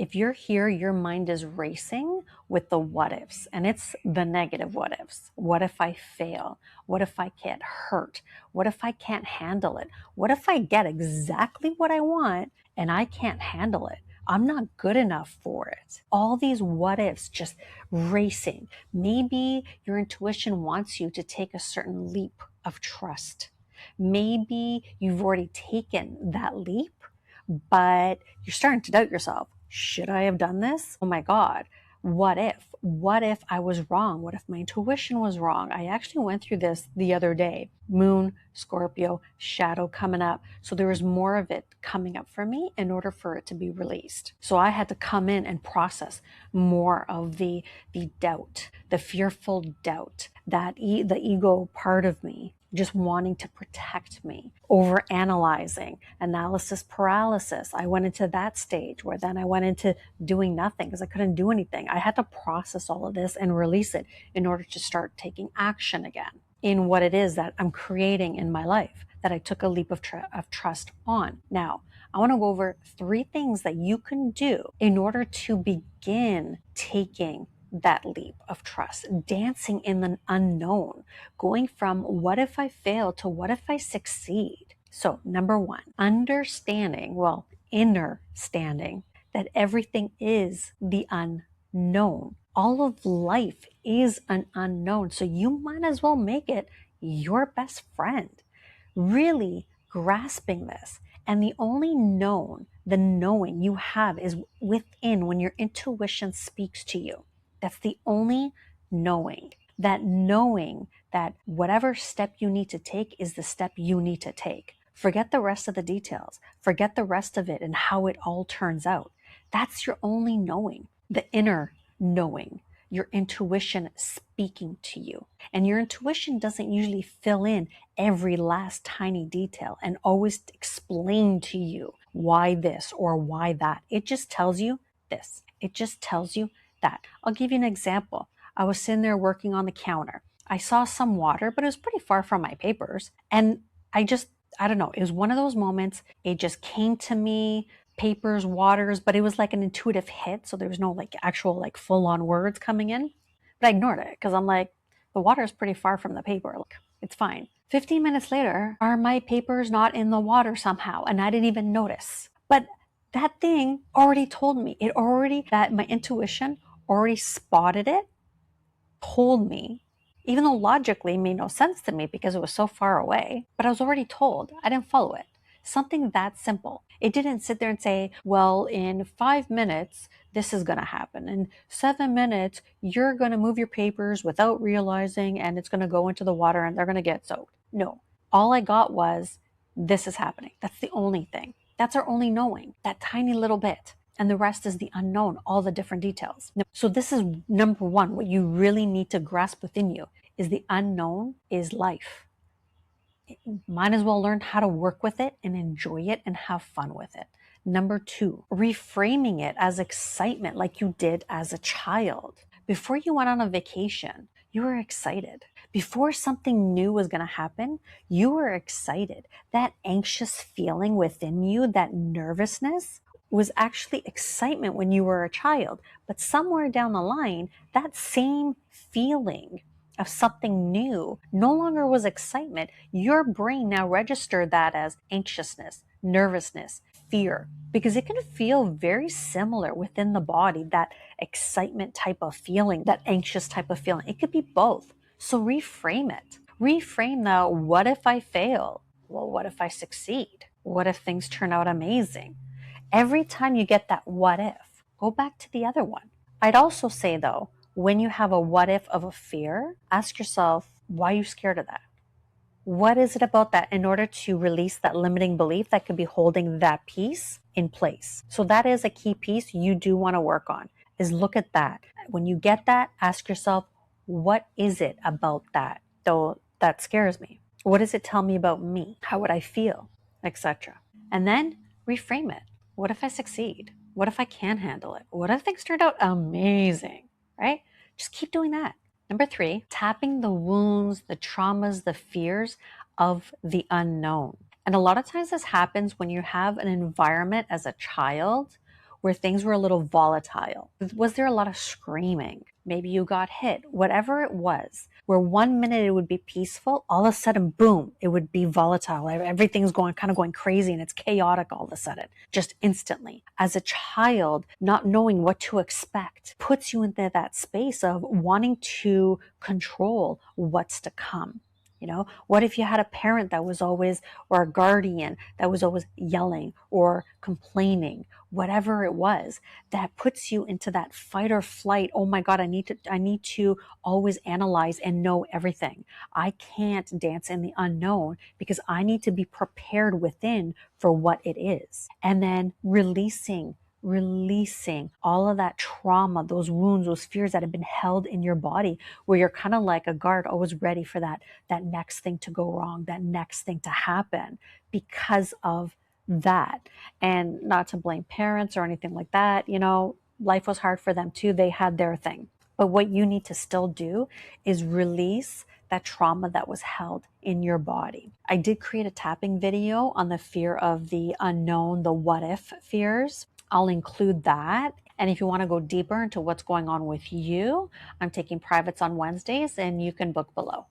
If you're here, your mind is racing with the what ifs, and it's the negative what ifs. What if I fail? What if I get hurt? What if I can't handle it? What if I get exactly what I want and I can't handle it? I'm not good enough for it. All these what ifs just racing. Maybe your intuition wants you to take a certain leap of trust. Maybe you've already taken that leap, but you're starting to doubt yourself. Should I have done this? Oh my God. What if? What if I was wrong? What if my intuition was wrong? I actually went through this the other day. Moon, Scorpio, shadow coming up. So there was more of it coming up for me in order for it to be released. So I had to come in and process more of the doubt, the fearful doubt, that the ego part of me just wanting to protect me, over analyzing, analysis paralysis. I went into that stage where then I went into doing nothing because I couldn't do anything. I had to process all of this and release it in order to start taking action again in what it is that I'm creating in my life, that I took a leap of trust on. Now, I want to go over 3 things that you can do in order to begin taking that leap of trust, dancing in the unknown, going from what if I fail to what if I succeed. So number 1, inner standing that everything is the unknown. All of life is an unknown. So you might as well make it your best friend. Really grasping this. And the only the knowing you have is within when your intuition speaks to you. That's the only knowing. That knowing that whatever step you need to take is the step you need to take. Forget the rest of the details. Forget the rest of it and how it all turns out. That's your only knowing, the inner knowing, your intuition speaking to you. And your intuition doesn't usually fill in every last tiny detail and always explain to you why this or why that. It just tells you this. It just tells you that. I'll give you an example. I was sitting there working on the counter. I saw some water, but it was pretty far from my papers. And I don't know, it was one of those moments. It just came to me, papers, waters, but it was like an intuitive hit. So there was no actual full on words coming in, but I ignored it because I'm like, the water is pretty far from the paper. It's fine. 15 minutes later, are my papers not in the water somehow? And I didn't even notice. But that thing already told me, that my intuition already spotted it, told me, even though logically it made no sense to me because it was so far away, but I was already told. I didn't follow it. Something that simple. It didn't sit there and say, well, in 5 minutes, this is going to happen. In 7 minutes, you're going to move your papers without realizing, and it's going to go into the water and they're going to get soaked. No, all I got was, this is happening. That's the only thing. That's our only knowing, that tiny little bit. And the rest is the unknown, all the different details. So this is number 1. What you really need to grasp within you is the unknown is life. Might as well learn how to work with it and enjoy it and have fun with it. Number 2, reframing it as excitement like you did as a child. Before you went on a vacation, you were excited. Before something new was going to happen, you were excited. That anxious feeling within you, that nervousness, was actually excitement when you were a child. But somewhere down the line, that same feeling of something new no longer was excitement. Your brain now registered that as anxiousness, nervousness, fear, because it can feel very similar within the body, that excitement type of feeling, that anxious type of feeling. It could be both. So reframe it. Reframe the what if I fail? Well, what if I succeed? What if things turn out amazing? Every time you get that what if, go back to the other one. I'd also say though, when you have a what if of a fear, ask yourself, why are you scared of that? What is it about that in order to release that limiting belief that could be holding that piece in place? So that is a key piece you do want to work on, is look at that. When you get that, ask yourself, what is it about that though that scares me? What does it tell me about me? How would I feel? Etc. And then reframe it. What if I succeed? What if I can handle it? What if things turned out amazing, right? Just keep doing that. Number 3, tapping the wounds, the traumas, the fears of the unknown. And a lot of times this happens when you have an environment as a child where things were a little volatile? Was there a lot of screaming? Maybe you got hit, whatever it was, where 1 minute it would be peaceful, all of a sudden, boom, it would be volatile. Everything's going crazy and it's chaotic all of a sudden, just instantly. As a child, not knowing what to expect puts you into that space of wanting to control what's to come. What if you had a parent that was always, or a guardian that was always yelling or complaining, whatever it was, that puts you into that fight or flight. Oh my God, I need to always analyze and know everything. I can't dance in the unknown because I need to be prepared within for what it is. And then releasing all of that trauma, those wounds, those fears that have been held in your body, where you're kind of like a guard, always ready for that next thing to go wrong, that next thing to happen because of that. And not to blame parents or anything like that. Life was hard for them too. They had their thing. But what you need to still do is release that trauma that was held in your body. I did create a tapping video on the fear of the unknown, the what if fears. I'll include that. And if you want to go deeper into what's going on with you, I'm taking privates on Wednesdays and you can book below.